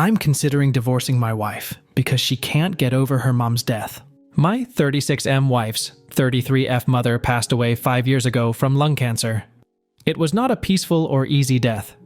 I'm considering divorcing my wife because she can't get over her mom's death. My 36M wife's 33F mother passed away 5 years ago from lung cancer. It was not a peaceful or easy death.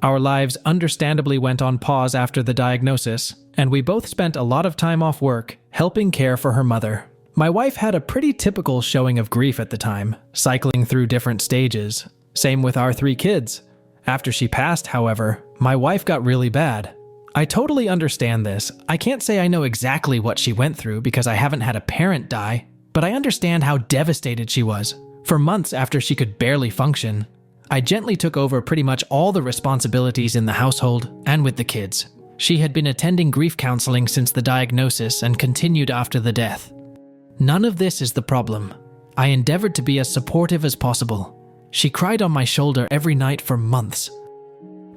Our lives understandably went on pause after the diagnosis, and we both spent a lot of time off work helping care for her mother. My wife had a pretty typical showing of grief at the time, cycling through different stages. Same with our 3 kids. After she passed, however, my wife got really bad. I totally understand this. I can't say I know exactly what she went through because I haven't had a parent die, but I understand how devastated she was. For months after she could barely function, I gently took over pretty much all the responsibilities in the household and with the kids. She had been attending grief counseling since the diagnosis and continued after the death. None of this is the problem. I endeavored to be as supportive as possible. She cried on my shoulder every night for months.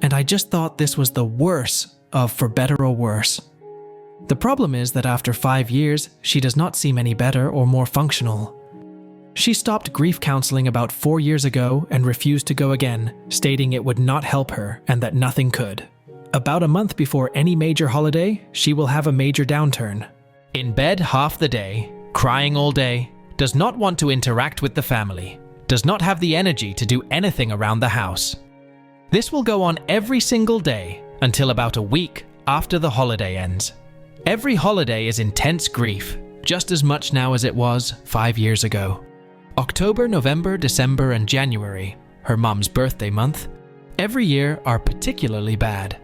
And I just thought this was the worst of for better or worse. The problem is that after 5 years, she does not seem any better or more functional. She stopped grief counseling about 4 years ago and refused to go again, stating it would not help her and that nothing could. About a month before any major holiday, she will have a major downturn. In bed half the day, crying all day, does not want to interact with the family, does not have the energy to do anything around the house. This will go on every single day until about a week after the holiday ends. Every holiday is intense grief, just as much now as it was 5 years ago. October, November, December, and January, her mom's birthday month, every year are particularly bad.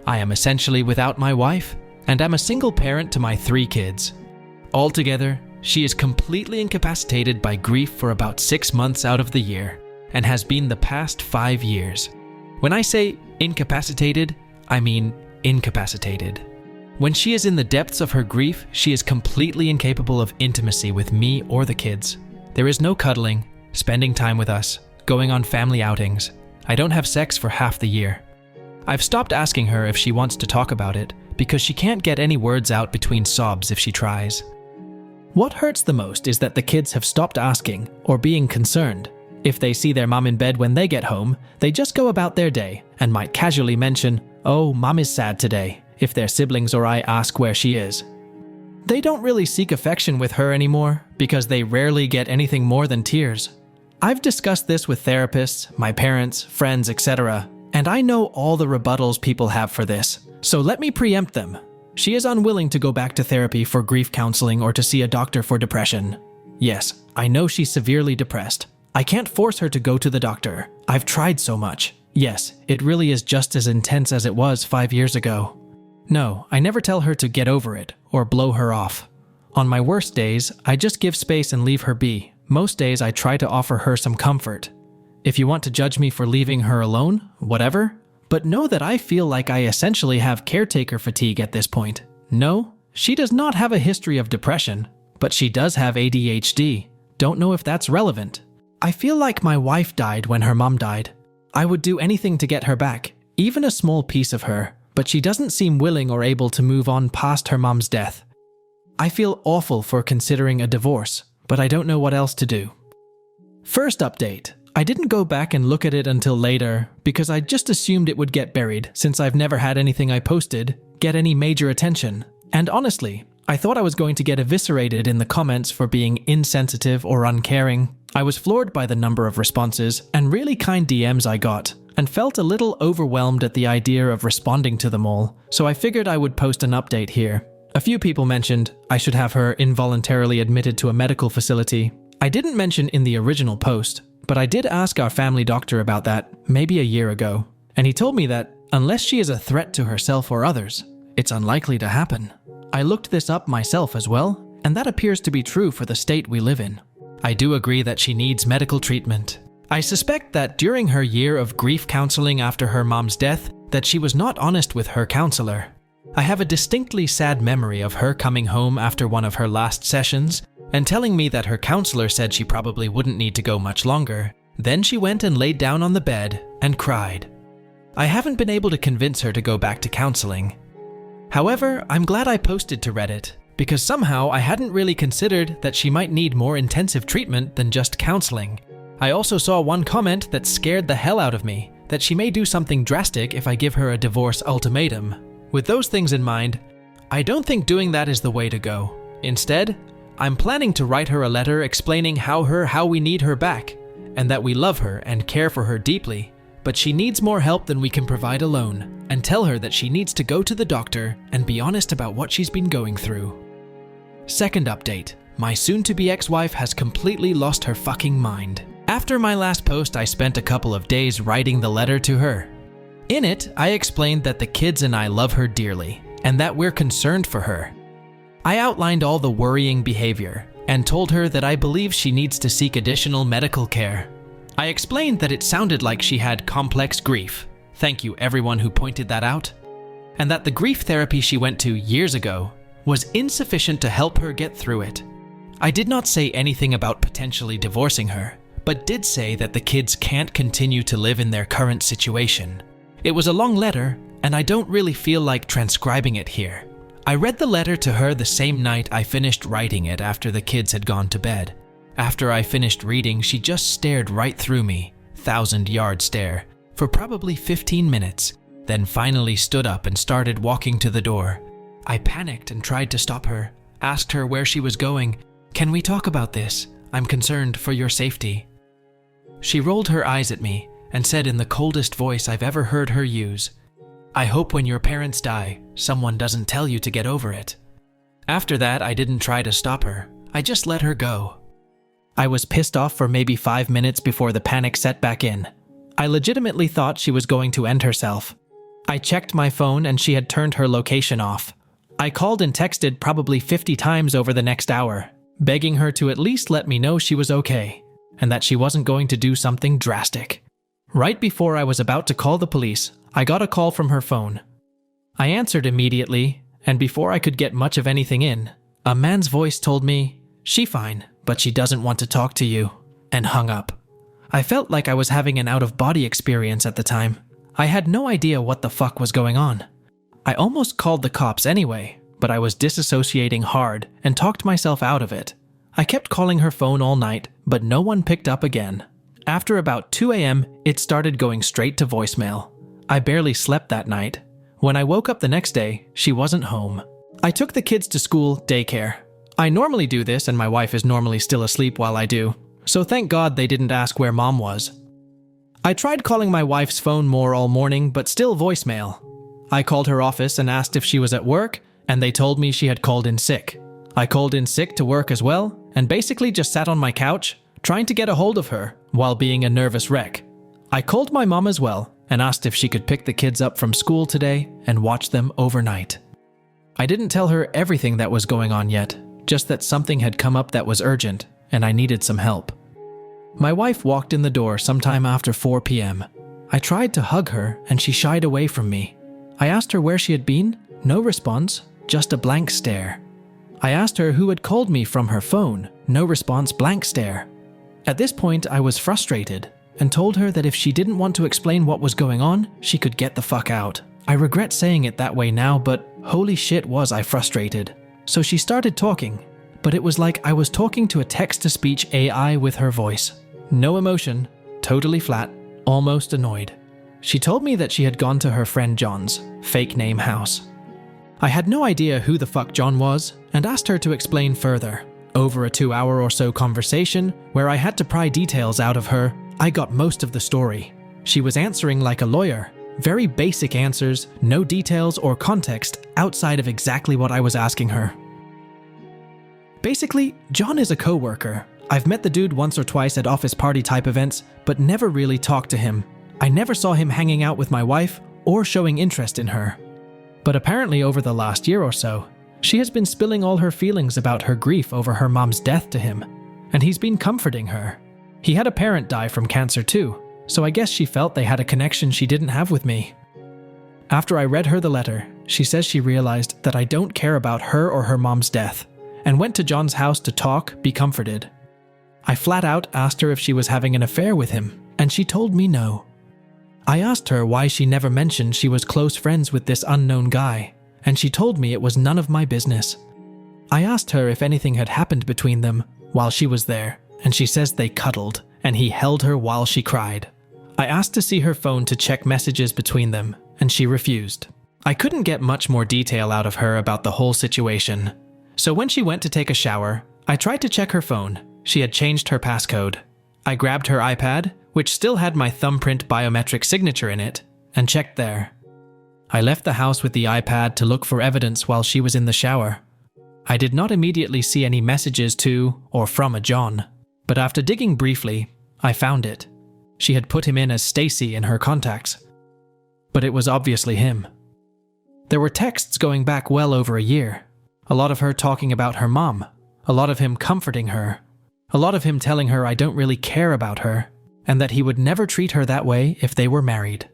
I am essentially without my wife, and am a single parent to my 3 kids. Altogether, she is completely incapacitated by grief for about 6 months out of the year, and has been the past 5 years. When I say incapacitated, I mean incapacitated. When she is in the depths of her grief, she is completely incapable of intimacy with me or the kids. There is no cuddling, spending time with us, going on family outings. I don't have sex for half the year. I've stopped asking her if she wants to talk about it because she can't get any words out between sobs if she tries. What hurts the most is that the kids have stopped asking or being concerned. If they see their mom in bed when they get home, they just go about their day and might casually mention, "Oh, mom is sad today," if their siblings or I ask where she is. They don't really seek affection with her anymore because they rarely get anything more than tears. I've discussed this with therapists, my parents, friends, etc., and I know all the rebuttals people have for this, so let me preempt them. She is unwilling to go back to therapy for grief counseling or to see a doctor for depression. Yes, I know she's severely depressed. I can't force her to go to the doctor. I've tried so much. Yes, it really is just as intense as it was 5 years ago. No, I never tell her to get over it or blow her off. On my worst days, I just give space and leave her be. Most days I try to offer her some comfort. If you want to judge me for leaving her alone, whatever, but know that I feel like I essentially have caretaker fatigue at this point. No, she does not have a history of depression, but she does have ADHD. Don't know if that's relevant. I feel like my wife died when her mom died. I would do anything to get her back, even a small piece of her, but she doesn't seem willing or able to move on past her mom's death. I feel awful for considering a divorce, but I don't know what else to do. First update. I didn't go back and look at it until later because I just assumed it would get buried since I've never had anything I posted get any major attention. And honestly, I thought I was going to get eviscerated in the comments for being insensitive or uncaring. I was floored by the number of responses and really kind DMs I got, and felt a little overwhelmed at the idea of responding to them all, so I figured I would post an update here. A few people mentioned I should have her involuntarily admitted to a medical facility. I didn't mention in the original post, but I did ask our family doctor about that maybe a year ago, and he told me that unless she is a threat to herself or others, it's unlikely to happen. I looked this up myself as well, and that appears to be true for the state we live in. I do agree that she needs medical treatment. I suspect that during her year of grief counseling after her mom's death, that she was not honest with her counselor. I have a distinctly sad memory of her coming home after one of her last sessions and telling me that her counselor said she probably wouldn't need to go much longer. Then she went and laid down on the bed and cried. I haven't been able to convince her to go back to counseling. However, I'm glad I posted to Reddit, because somehow I hadn't really considered that she might need more intensive treatment than just counseling. I also saw one comment that scared the hell out of me, that she may do something drastic if I give her a divorce ultimatum. With those things in mind, I don't think doing that is the way to go. Instead, I'm planning to write her a letter explaining how we need her back, and that we love her and care for her deeply, but she needs more help than we can provide alone, and tell her that she needs to go to the doctor and be honest about what she's been going through. Second update. My soon-to-be ex-wife has completely lost her fucking mind. After my last post, I spent a couple of days writing the letter to her. In it, I explained that the kids and I love her dearly, and that we're concerned for her. I outlined all the worrying behavior, and told her that I believe she needs to seek additional medical care. I explained that it sounded like she had complex grief. Thank you everyone who pointed that out. And that the grief therapy she went to years ago was insufficient to help her get through it. I did not say anything about potentially divorcing her, but did say that the kids can't continue to live in their current situation. It was a long letter, and I don't really feel like transcribing it here. I read the letter to her the same night I finished writing it after the kids had gone to bed. After I finished reading, she just stared right through me, 1,000-yard stare, for probably 15 minutes, then finally stood up and started walking to the door. I panicked and tried to stop her, asked her where she was going. "Can we talk about this? I'm concerned for your safety." She rolled her eyes at me and said in the coldest voice I've ever heard her use, "I hope when your parents die, someone doesn't tell you to get over it." After that, I didn't try to stop her. I just let her go. I was pissed off for maybe 5 minutes before the panic set back in. I legitimately thought she was going to end herself. I checked my phone and she had turned her location off. I called and texted probably 50 times over the next hour, begging her to at least let me know she was okay, and that she wasn't going to do something drastic. Right before I was about to call the police, I got a call from her phone. I answered immediately, and before I could get much of anything in, a man's voice told me, "She fine, but she doesn't want to talk to you," and hung up. I felt like I was having an out-of-body experience at the time. I had no idea what the fuck was going on. I almost called the cops anyway, but I was disassociating hard and talked myself out of it. I kept calling her phone all night, but no one picked up again. After about 2 a.m., it started going straight to voicemail. I barely slept that night. When I woke up the next day, she wasn't home. I took the kids to school, daycare. I normally do this, and my wife is normally still asleep while I do, so thank God they didn't ask where mom was. I tried calling my wife's phone more all morning, but still voicemail. I called her office and asked if she was at work, and they told me she had called in sick. I called in sick to work as well, and basically just sat on my couch, trying to get a hold of her, while being a nervous wreck. I called my mom as well, and asked if she could pick the kids up from school today and watch them overnight. I didn't tell her everything that was going on yet, just that something had come up that was urgent, and I needed some help. My wife walked in the door sometime after 4 p.m. I tried to hug her, and she shied away from me. I asked her where she had been. No response, just a blank stare. I asked her who had called me from her phone. No response, blank stare. At this point, I was frustrated and told her that if she didn't want to explain what was going on, she could get the fuck out. I regret saying it that way now, but holy shit was I frustrated. So she started talking, but it was like I was talking to a text-to-speech AI with her voice. No emotion, totally flat, almost annoyed. She told me that she had gone to her friend John's, fake name house. I had no idea who the fuck John was, and asked her to explain further. Over a 2-hour or so conversation, where I had to pry details out of her, I got most of the story. She was answering like a lawyer. Very basic answers, no details or context outside of exactly what I was asking her. Basically, John is a co-worker. I've met the dude once or twice at office party type events, but never really talked to him. I never saw him hanging out with my wife or showing interest in her. But apparently over the last year or so, she has been spilling all her feelings about her grief over her mom's death to him, and he's been comforting her. He had a parent die from cancer too, so I guess she felt they had a connection she didn't have with me. After I read her the letter, she says she realized that I don't care about her or her mom's death, and went to John's house to talk, be comforted. I flat out asked her if she was having an affair with him, and she told me no. I asked her why she never mentioned she was close friends with this unknown guy, and she told me it was none of my business. I asked her if anything had happened between them while she was there, and she says they cuddled, and he held her while she cried. I asked to see her phone to check messages between them, and she refused. I couldn't get much more detail out of her about the whole situation. So when she went to take a shower, I tried to check her phone. She had changed her passcode. I grabbed her iPad, which still had my thumbprint biometric signature in it, and checked there. I left the house with the iPad to look for evidence while she was in the shower. I did not immediately see any messages to or from a John, but after digging briefly, I found it. She had put him in as Stacy in her contacts. But it was obviously him. There were texts going back well over a year. A lot of her talking about her mom. A lot of him comforting her. A lot of him telling her I don't really care about her, and that he would never treat her that way if they were married.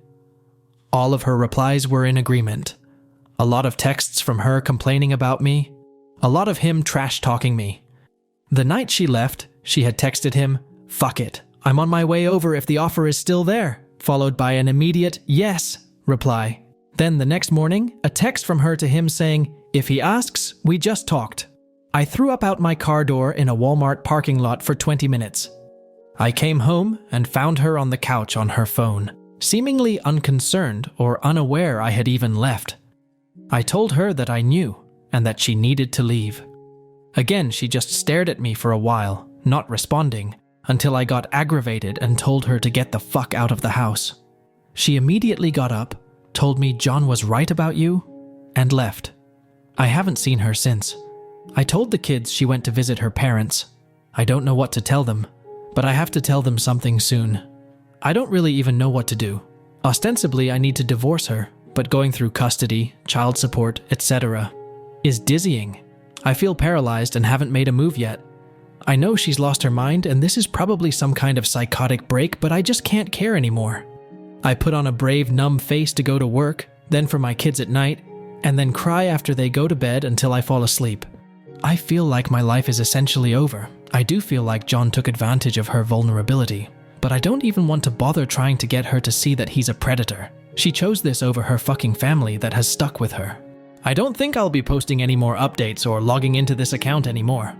All of her replies were in agreement. A lot of texts from her complaining about me. A lot of him trash-talking me. The night she left, she had texted him, "Fuck it, I'm on my way over if the offer is still there," followed by an immediate "yes" reply. Then the next morning, a text from her to him saying, "If he asks, we just talked." I threw up out my car door in a Walmart parking lot for 20 minutes. I came home and found her on the couch on her phone, seemingly unconcerned or unaware I had even left. I told her that I knew and that she needed to leave. Again, she just stared at me for a while, not responding, until I got aggravated and told her to get the fuck out of the house. She immediately got up, told me John was right about you, and left. I haven't seen her since. I told the kids she went to visit her parents. I don't know what to tell them, but I have to tell them something soon. I don't really even know what to do. Ostensibly, I need to divorce her, but going through custody, child support, etc. is dizzying. I feel paralyzed and haven't made a move yet. I know she's lost her mind and this is probably some kind of psychotic break, but I just can't care anymore. I put on a brave, numb face to go to work, then for my kids at night, and then cry after they go to bed until I fall asleep. I feel like my life is essentially over. I do feel like John took advantage of her vulnerability, but I don't even want to bother trying to get her to see that he's a predator. She chose this over her fucking family that has stuck with her. I don't think I'll be posting any more updates or logging into this account anymore.